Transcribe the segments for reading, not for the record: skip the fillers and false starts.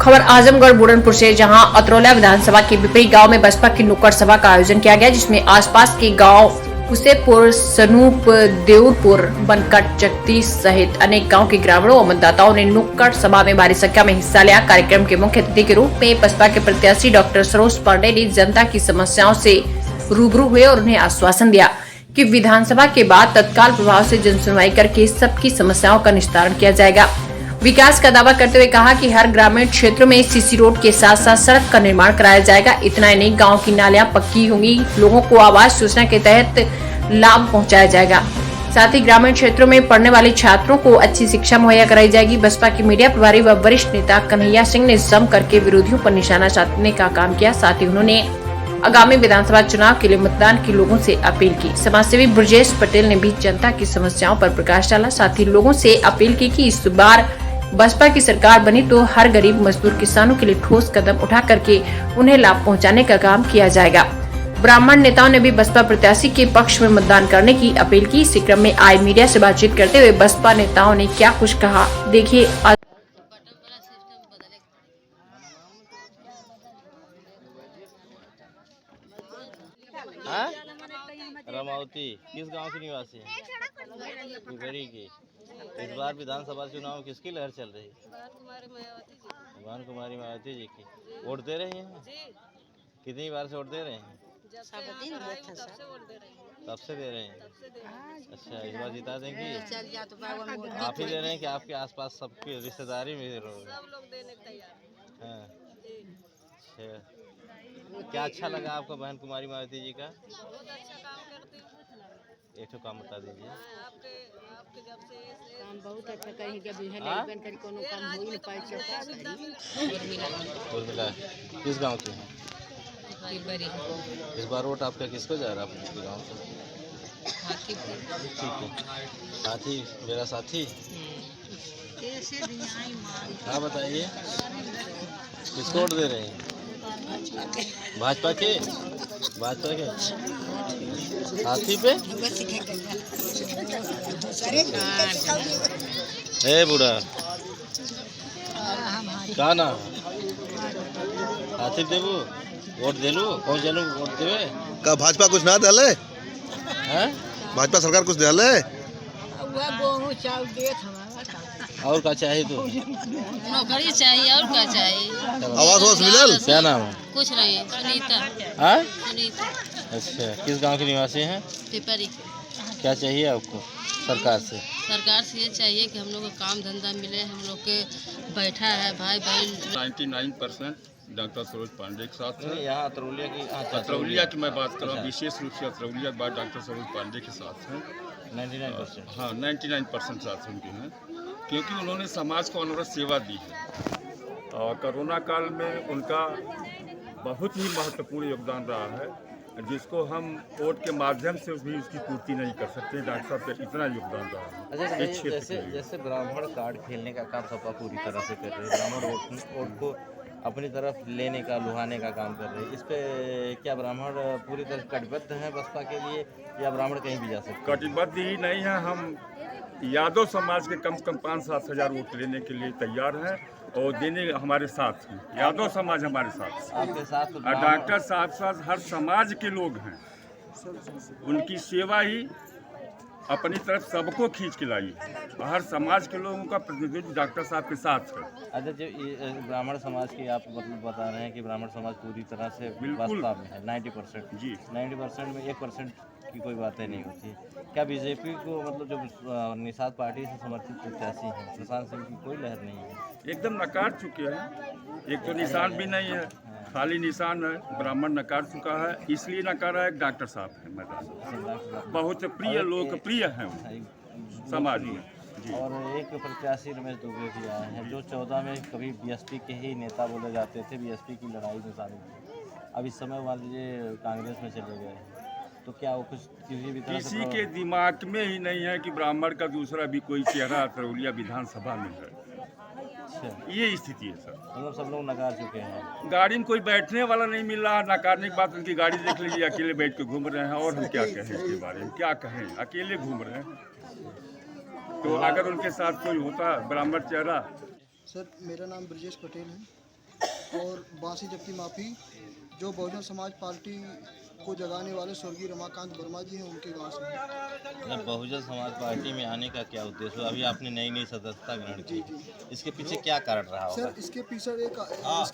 खबर आजमगढ़ बुरनपुर से, जहां अतरौला विधानसभा के बिपरी गांव में बसपा की नुक्कड़ सभा का आयोजन किया गया, जिसमें आसपास के गांव कुसेपुर, सनूप, देउरपुर, बनकट, जगती सहित अनेक गांव के ग्रामीणों और मतदाताओं ने नुक्कड़ सभा में भारी संख्या में हिस्सा लिया। कार्यक्रम के मुख्य अतिथि के रूप में बसपा के प्रत्याशी डॉक्टर सरोज पांडे ने जनता की समस्याओं से रूबरू हुए और उन्हें आश्वासन दिया कि विधानसभा के बाद तत्काल प्रभाव से जनसुनवाई करके सबकी समस्याओं का निस्तारण किया जाएगा। विकास का दावा करते हुए कहा कि हर ग्रामीण क्षेत्र में सीसी रोड के साथ साथ सड़क का निर्माण कराया जाएगा। इतना ही नहीं, गांव की नालियां पक्की होंगी, लोगों को आवास योजना के तहत लाभ पहुंचाया जाएगा। साथ ही ग्रामीण क्षेत्रों में पढ़ने वाले छात्रों को अच्छी शिक्षा मुहैया कराई जाएगी। बसपा के मीडिया प्रभारी व वरिष्ठ नेता कन्हैया सिंह ने जम करके विरोधियों पर निशाना साधने का काम किया। साथ ही उन्होंने आगामी विधानसभा चुनाव के लिए मतदान की लोगों से अपील की। समाजसेवी ब्रजेश पटेल ने भी जनता की समस्याओं पर प्रकाश डाला। साथ ही लोगों से अपील की कि इस बार बसपा की सरकार बनी तो हर गरीब मजदूर किसानों के लिए ठोस कदम उठा करके उन्हें लाभ पहुंचाने का काम किया जाएगा। ब्राह्मण नेताओं ने भी बसपा प्रत्याशी के पक्ष में मतदान करने की अपील की। इसी क्रम में आए मीडिया से बातचीत करते हुए बसपा नेताओं ने क्या कुछ कहा, देखिए। रमावती किस गांव की निवासी है? पिपरी की। इस बार विधानसभा चुनाव किसकी लहर चल रही है? भानु कुमारी मायावती जी की। वोट दे रही हैं? कितनी बार से वोट दे रहे हैं? तब से दे रहे हैं। अच्छा, इस बार जिता देंगी? आप ही दे रहे हैं कि आपके आसपास सबके रिश्तेदारी में दे रहे हैं? सब लोग देने को तैयार हैं। अच्छा, क्या अच्छा लगा आपको बहन कुमारी मायावती जी का? बहुत अच्छा काम करती हूँ। एक तो काम बता दीजिए। आपके जब से काम बहुत अच्छा कहीं जब हेल्पन करी कोनो काम हो ही नहीं पाए उर्मिला किस गांव की है? इस बार वोट आपका किसको जा रहा है अपने गांव से? ठीक है, साथी मेरा साथी। हाँ बताइए, किसको वोट दे रहे हैं? भाजपा के? भाजपा के साथी पे? ए बूढ़ा का ना हाथी देबू वोट देलू? कौन जनू वोट देवे का? भाजपा कुछ ना दले हैं? भाजपा सरकार कुछ दले और का चाहिए? तो नौकरी चाहिए और क्या चाहिए? आवास मिलल? क्या नाम है? कुछ नहीं, सुनीता। हाँ? सुनीता। अच्छा, किस गांव के निवासी हैं? पिपरी। क्या चाहिए आपको सरकार से? सरकार से ये चाहिए कि हम लोग को काम धंधा मिले। हम लोग के बैठा है भाई बहन 99% डॉक्टर सरोज पांडे के साथ है। यहाँ अतरौलिया की मैं बात कर रहा हूँ, विशेष रूप से अतरौलिया के बाद डॉक्टर सरोज पांडे के साथ है। 99%। हाँ, 99% साथ उनके हैं, क्योंकि उन्होंने समाज को अनवरत सेवा दी है और कोरोना काल में उनका बहुत ही महत्वपूर्ण योगदान रहा है, जिसको हम वोट के माध्यम से भी उसकी पूर्ति नहीं कर सकते। डॉक्टर साहब का इतना योगदान रहा है इस क्षेत्र के लिए। जैसे ब्राह्मण कार्ड खेलने का काम सपा पूरी तरह से कर रहे हैं, ब्राह्मण वोट को अपनी तरफ लेने का, लुभाने का काम कर रहे हैं। इस पे क्या ब्राह्मण पूरी तरह कटिबद्ध है बसपा के लिए, या ब्राह्मण कहीं भी जा सकते हैं? कटिबद्ध ही नहीं है, हम यादव समाज के कम से कम 5-7 हज़ार वोट लेने के लिए तैयार हैं और देने हमारे साथ हैं। यादव समाज हमारे साथ, आपके साथ और डॉक्टर साहब साथ हर समाज के लोग हैं। उनकी सेवा ही अपनी तरफ सबको खींच के लाई है। हर समाज के लोगों का प्रतिनिधित्व डॉक्टर साहब के साथ है। अच्छा, जो ब्राह्मण समाज की आप मतलब बता रहे हैं कि ब्राह्मण समाज पूरी तरह से बिल्कुल बसपा में है 90%। जी, 90% में 1% की कोई बातें नहीं होती। क्या बीजेपी को मतलब जो निषाद पार्टी से समर्थित प्रत्याशी हैं प्रशांत सिंह की कोई लहर नहीं है? एकदम नकार चुके हैं। एक तो निशान भी नहीं है, खाली निशान है। ब्राह्मण नकार चुका है, इसलिए नकारा है डॉक्टर साहब है मैदान बहुत प्रिय, लोकप्रिय हैं समाज में जी। और एक प्रत्याशी रमेश दुबे भी आए हैं, जो 14 में कभी बीएसपी के ही नेता बोले जाते थे, बीएसपी की लड़ाई में शामिल थे। अब इस समय मान लीजिए कांग्रेस में चले गए, तो क्या वो कुछ किसी भी तरह किसी के दिमाग में ही नहीं है कि ब्राह्मण का दूसरा भी कोई चेहरा अतरौलिया विधानसभा में है? ये स्थिति है सर। मतलब सब लोग नकार चुके हैं। गाड़ी में कोई बैठने वाला नहीं मिल रहा। नकारने के बाद उनकी गाड़ी देख लीजिए, अकेले बैठ के घूम रहे हैं। और हम क्या कहें इसके बारे में, क्या कहें, अकेले घूम रहे हैं। तो अगर उनके साथ कोई होता ब्राह्मण चेहरा सर मेरा नाम ब्रजेश पटेल है और बांसी जप्ती माफ़ी जो बहुजन समाज पार्टी को जगाने वाले स्वर्गीय रमाकांत वर्मा जी हैं उनके गांव से हैं। बहुजन समाज पार्टी में आने का क्या उद्देश्य हुआ? अभी आपने नई नई सदस्यता ग्रहण की, जी। इसके पीछे क्या कारण रहा होगा? सर इसके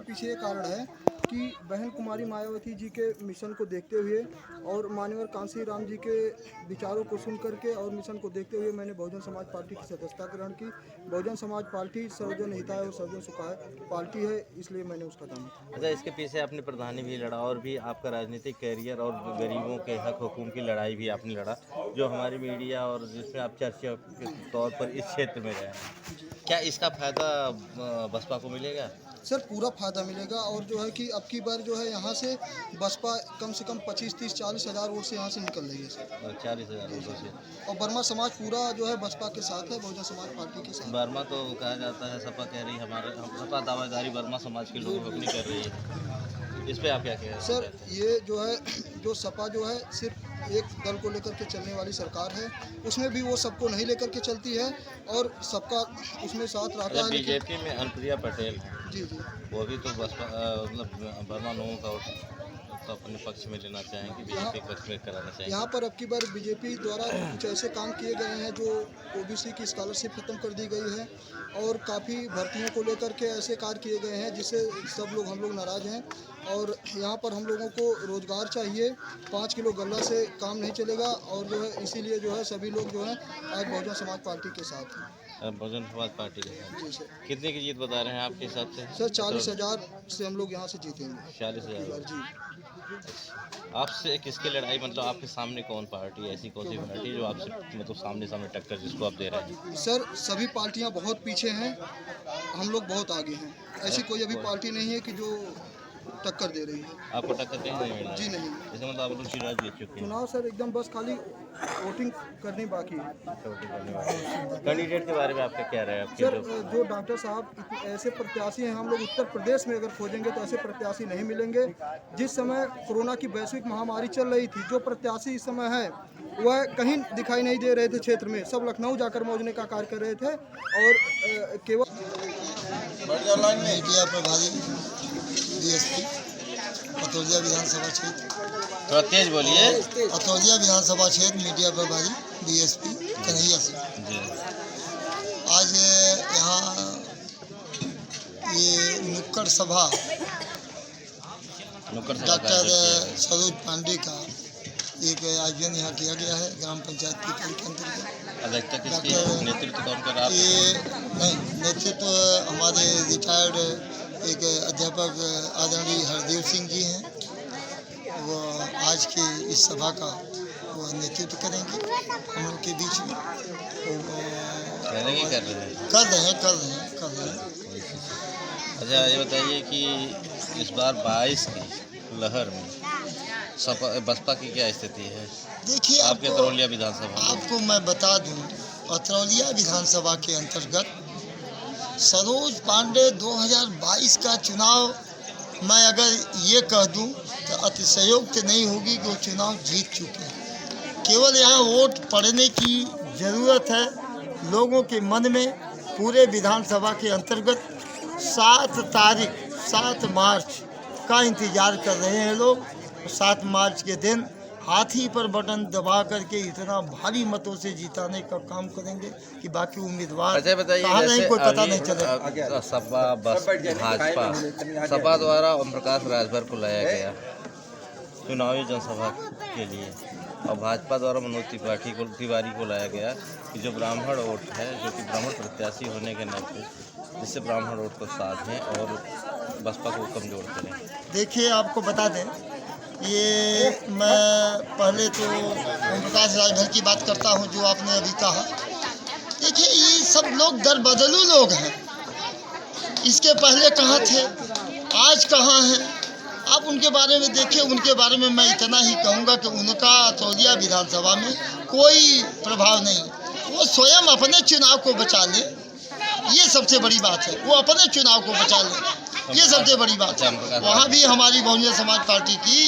पीछे एक कारण है कि बहन कुमारी मायावती जी के मिशन को देखते हुए और मान्यवर कांसी राम जी के विचारों को सुन करके और मिशन को देखते हुए मैंने बहुजन समाज पार्टी की सदस्यता ग्रहण की। बहुजन समाज पार्टी सर्वजन हिताय और सर्वजन सुखाय पार्टी है, इसलिए मैंने उसका दान किया। अच्छा, इसके पीछे आपने प्रधानी भी लड़ा और भी आपका राजनीतिक कैरियर और गरीबों के हक हुकूम की लड़ाई भी आपने लड़ा, जो हमारी मीडिया और जिसमें आप चर्चा के तौर पर इस क्षेत्र में रहे हैं। क्या इसका फायदा बसपा को मिलेगा? सर पूरा फ़ायदा मिलेगा और जो है कि अब की बार जो है यहाँ से बसपा कम से कम 25, 30, 40 हज़ार वोट से यहाँ से निकल रही है सर। 40,000 वोटों से। और वर्मा समाज पूरा जो है बसपा के साथ है, बहुजन समाज पार्टी के साथ। वर्मा तो कहा जाता है, सपा कह रही है सपा दावेदारी वर्मा समाज के लोगों को अपनी कर रही है, इस पे आप क्या कह रहे हैं? सर ये जो है जो सपा जो है सिर्फ एक दल को लेकर के चलने वाली सरकार है, उसमें भी वो सबको नहीं लेकर के चलती है और सबका उसमें साथ रहता है। बीजेपी में अनुप्रिया पटेल है, जी जी वो भी तो बसपा मतलब वर्मा लोगों का तो अपने पक्ष में लेना चाहेंगे, बीजेपी के पक्ष में कराना चाहेंगे। यहाँ पर अब की बार बीजेपी द्वारा कुछ ऐसे काम किए गए हैं जो ओबीसी की स्कॉलरशिप खत्म कर दी गई है और काफ़ी भर्तियों को लेकर के ऐसे कार्य किए गए हैं जिससे सब लोग हम लोग नाराज़ हैं। और यहाँ पर हम लोगों को रोज़गार चाहिए, 5 किलो गल्ला से काम नहीं चलेगा और जो है इसीलिए जो है सभी लोग जो है आज बहुजन समाज पार्टी के साथ हैं। बहुजन समाज पार्टी के साथ। जी सर। कितने की जीत बता रहे हैं आपके हिसाब से? सर 40,000 से हम लोग यहाँ से जीतेंगे। 40,000। जी। आपसे किसकी लड़ाई, मतलब आपके सामने कौन पार्टी, ऐसी कौन सी पार्टी जो आपसे मतलब सामने टक्कर जिसको आप दे रहे हैं? सर सभी पार्टियां बहुत पीछे हैं, हम लोग बहुत आगे हैं। ऐसी कोई अभी पार्टी नहीं है कि जो टक्कर दे रही है। आपको टक्कर नहीं मिला? जी नहीं। इसका मतलब आप लोग चुनाव जीत चुके हैं? चुनाव सर एकदम बस खाली वोटिंग करनी बाकी है। कैंडिडेट के बारे में आपका क्या राय है? सर जो डॉक्टर साहब ऐसे प्रत्याशी हैं, हम लोग उत्तर प्रदेश में अगर खोजेंगे तो ऐसे प्रत्याशी नहीं मिलेंगे। जिस समय कोरोना की वैश्विक महामारी चल रही थी, जो प्रत्याशी इस समय है वह कहीं दिखाई नहीं दे रहे थे क्षेत्र में, सब लखनऊ जाकर मौजने का कार्य कर रहे थे। और केवल मीडिया प्रभारी डीएसपी अतौलिया विधानसभा क्षेत्र, थोड़ा तेज बोलिए। अतौलिया विधानसभा क्षेत्र मीडिया प्रभारी डीएसपी कन्हैया से आज यहाँ ये नुक्कड़ सभा डॉक्टर सरोज पांडे का एक आयोजन यहाँ किया गया है ग्राम पंचायत की पद के अंतर्गत। नेतृत्व कौन कर रहा है? ये नेतृत्व हमारे रिटायर्ड एक अध्यापक आदरणीय हरदेव सिंह जी हैं, वो आज की इस सभा का वो नेतृत्व करेंगे हम लोग के बीच में। कर रहे हैं। अच्छा, ये बताइए कि इस बार 22 की लहर में बसपा की क्या स्थिति है? देखिए आपके अतरौलिया विधानसभा, आपको मैं बता दूं, अतरौलिया विधानसभा के अंतर्गत सरोज पांडे 2022 का चुनाव, मैं अगर ये कह दूं तो अतिशयोक्ति नहीं होगी कि वो चुनाव जीत चुके हैं। केवल यहाँ वोट पड़ने की ज़रूरत है लोगों के मन में। पूरे विधानसभा के अंतर्गत 7 मार्च का इंतज़ार कर रहे हैं लोग। 7 मार्च के दिन हाथी पर बटन दबा करके इतना भारी मतों से जिताने का काम करेंगे कि बाकी उम्मीदवार कहाँ नहीं कोई पता नहीं चलेगा। सपा भाजपा सपा द्वारा ओम प्रकाश राजभर को लाया गया चुनावी जनसभा के लिए और भाजपा द्वारा मनोज तिवारी को लाया गया कि जो ब्राह्मण वोट है, जो कि ब्राह्मण प्रत्याशी होने के नाते जिससे ब्राह्मण वोट को साधें और बसपा को कमजोर करें। देखिए आपको बता दें, ये मैं पहले तो ओम प्रकाश राजभर की बात करता हूँ जो आपने अभी कहा। देखिए ये सब लोग दर बदलू लोग हैं, इसके पहले कहाँ थे, आज कहाँ हैं, आप उनके बारे में देखिए। उनके बारे में मैं इतना ही कहूँगा कि उनका अतरौलिया विधानसभा में कोई प्रभाव नहीं। वो स्वयं अपने चुनाव को बचा ले, ये सबसे बड़ी बात है। वो अपने चुनाव को बचा ले, ये सबसे बड़ी बात है। वहाँ भी हमारी बहुजन समाज पार्टी की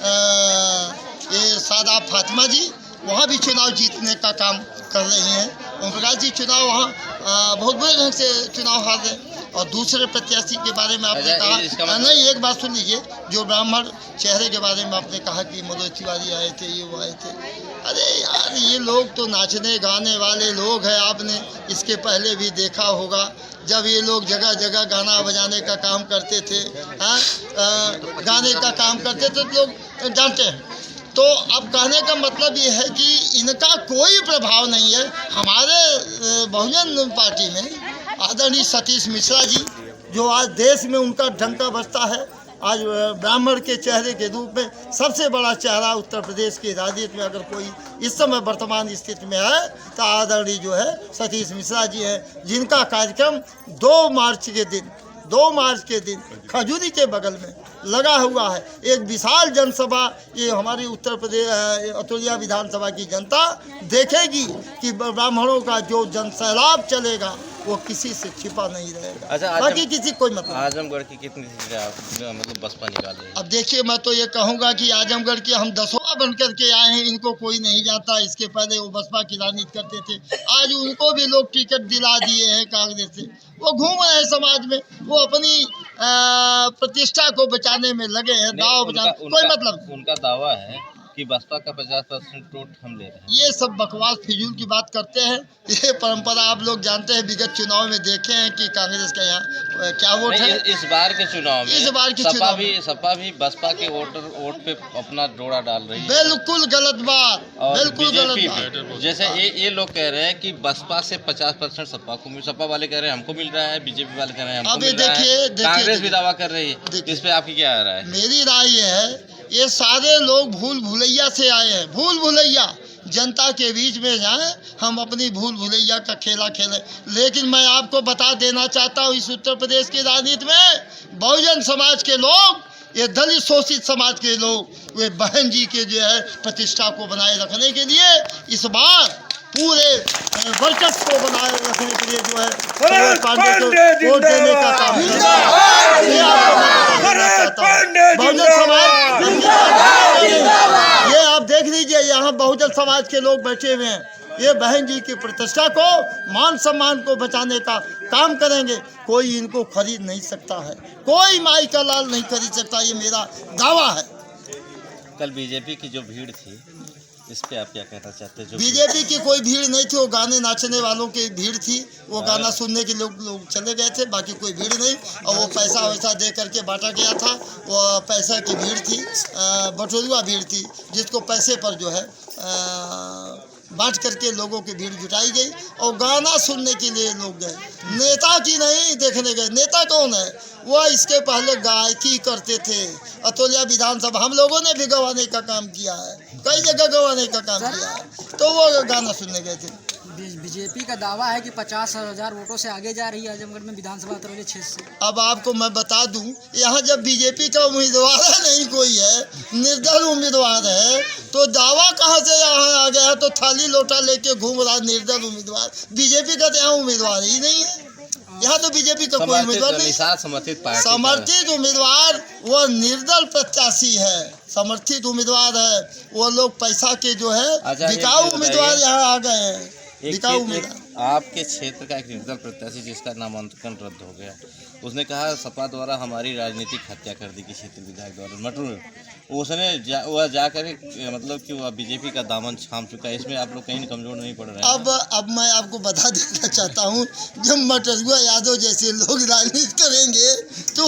ये सादाब फातिमा जी वहाँ भी चुनाव जीतने का काम कर रही हैं। ओम प्रकाश जी चुनाव वहाँ बहुत बुरे ढंग से चुनाव हार रहे। और दूसरे प्रत्याशी के बारे में आपने अच्छा, इसका कहा नहीं, एक बात सुन लीजिए, जो ब्राह्मण चेहरे के बारे में आपने कहा कि मनोज तिवारी आए थे, ये वो आए थे। अरे यार, ये लोग तो नाचने गाने वाले लोग हैं। आपने इसके पहले भी देखा होगा जब ये लोग जगह जगह गाना बजाने का काम करते थे, गाने का काम करते थे, तो लोग जानते हैं। तो अब कहने का मतलब ये है कि इनका कोई प्रभाव नहीं है। हमारे बहुजन पार्टी में आदरणीय सतीश मिश्रा जी, जो आज देश में उनका डंका बजता है, आज ब्राह्मण के चेहरे के रूप में सबसे बड़ा चेहरा उत्तर प्रदेश की राजनीति में अगर कोई इस समय वर्तमान स्थिति में है तो आदरणीय जो है सतीश मिश्रा जी हैं, जिनका कार्यक्रम 2 मार्च के दिन खजूरी के बगल में लगा हुआ है। एक विशाल जनसभा ये हमारी उत्तर प्रदेश अतुलिया विधानसभा की जनता देखेगी कि ब्राह्मणों का जो जनसैलाब चलेगा वो किसी से छिपा नहीं रहेगा। अच्छा, बाकी किसी कोई मतलब। आजमगढ़ की कितनी सीटें आप मतलब बसपा निकाल रही है? अब देखिए, मैं तो ये कहूँगा कि आजमगढ़ के हम 10वां बन करके आए हैं, इनको कोई नहीं जाता। इसके पहले वो बसपा की राजनीति करते थे, आज उनको भी लोग टिकट दिला दिए हैं कांग्रेस से। वो घूम रहे हैं समाज में, वो अपनी प्रतिष्ठा को बचाने में लगे हैं, दाव बचाने, कोई मतलब। उनका दावा है कि बसपा का 50% वोट हम ले रहे हैं। ये सब बकवास फिजूल की बात करते हैं। ये परंपरा आप लोग जानते हैं, विगत चुनाव में देखे हैं कि कांग्रेस का यहाँ क्या वोट है। इस बार के चुनाव में सपा भी बसपा के वोट पे अपना जोड़ा डाल रही है। बिल्कुल गलत बात, बिल्कुल गलत बात। जैसे ये लोग कह रहे हैं कि बसपा से 50% सपा वाले कह रहे हैं हमको मिल रहा है, बीजेपी वाले कह रहे हैं हमको मिल रहा है, कांग्रेस भी दावा कर रही है। इस पे आपकी क्या राय है? मेरी राय ये है, ये सारे लोग भूल भुलैया से आए हैं, भूल भुलैया। जनता के बीच में जाएं, हम अपनी भूल भुलैया का खेला खेलें। लेकिन मैं आपको बता देना चाहता हूँ, इस उत्तर प्रदेश की राजनीति में बहुजन समाज के लोग, ये दलित शोषित समाज के लोग, वे बहन जी के जो है प्रतिष्ठा को बनाए रखने के लिए इस बार पूरे वर्चस्व को बनाए रखने के लिए जो है पांडे को वोट देने का काम बहुजन समाज। ये आप देख लीजिए, यहाँ बहुजन समाज के लोग बैठे हुए हैं, ये बहन जी की प्रतिष्ठा को, मान सम्मान को बचाने का काम करेंगे। कोई इनको खरीद नहीं सकता है, कोई माई का लाल नहीं खरीद सकता, ये मेरा दावा है। कल बीजेपी की जो भीड़ थी, इस पे आप क्या कहना चाहते हैं? जो बीजेपी की कोई भीड़ नहीं थी, वो गाने नाचने वालों की भीड़ थी। वो गाना सुनने के लोग चले गए थे, बाकी कोई भीड़ नहीं। और वो पैसा वैसा दे करके बांटा गया था, वो पैसा की भीड़ थी, बटोरुआ भीड़ थी, जिसको पैसे पर जो है बांट करके लोगों की भीड़ जुटाई गई और गाना सुनने के लिए लोग गए, नेता की नहीं देखने गए। नेता कौन है? वह इसके पहले गायकी करते थे। अतुलिया विधानसभा हम लोगों ने भी गंवाने का काम किया है, कई जगह गंवाने का काम किया है, तो वो गाना सुनने गए थे। बीजेपी का दावा है कि 50,000 वोटों से आगे जा रही है आजमगढ़ में विधानसभा अतरौली क्षेत्र से। अब आपको मैं बता दूं, यहाँ जब बीजेपी का उम्मीदवार नहीं कोई है, निर्दल उम्मीदवार है, तो दावा कहाँ से यहाँ आ गया है? तो थाली लोटा लेके घूम रहा निर्दल उम्मीदवार। बीजेपी का तो यहाँ उम्मीदवार ही नहीं है, यहाँ तो बीजेपी का कोई उम्मीदवार नहीं। समर्थित उम्मीदवार वो निर्दल प्रत्याशी है, समर्थित उम्मीदवार है। वो लोग पैसा के जो है बिकाऊ उम्मीदवार यहाँ आ गए हैं। आपके क्षेत्र का एक निर्दल प्रत्याशी जिसका नामांकन रद्द हो गया, उसने कहा सपा द्वारा हमारी राजनीतिक हत्या कर दी, किसी विधायक द्वारा मटरू। उसने वह जाकर मतलब कि वह बीजेपी का दामन थाम चुका है। इसमें आप लोग कहीं कमजोर नहीं पड़ रहे हैं? अब मैं आपको बता देना चाहता हूँ, जब मटरुआ यादव जैसे लोग राजनीति करेंगे तो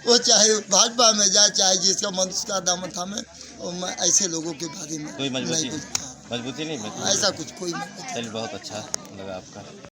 वो चाहे भाजपा में जाए, चाहे जिसका मनुष्य का दामन थामे, और मैं ऐसे लोगों के बारे में कोई मजबूती नहीं, ऐसा कुछ कोई नहीं। चलिए, बहुत अच्छा लगा आपका।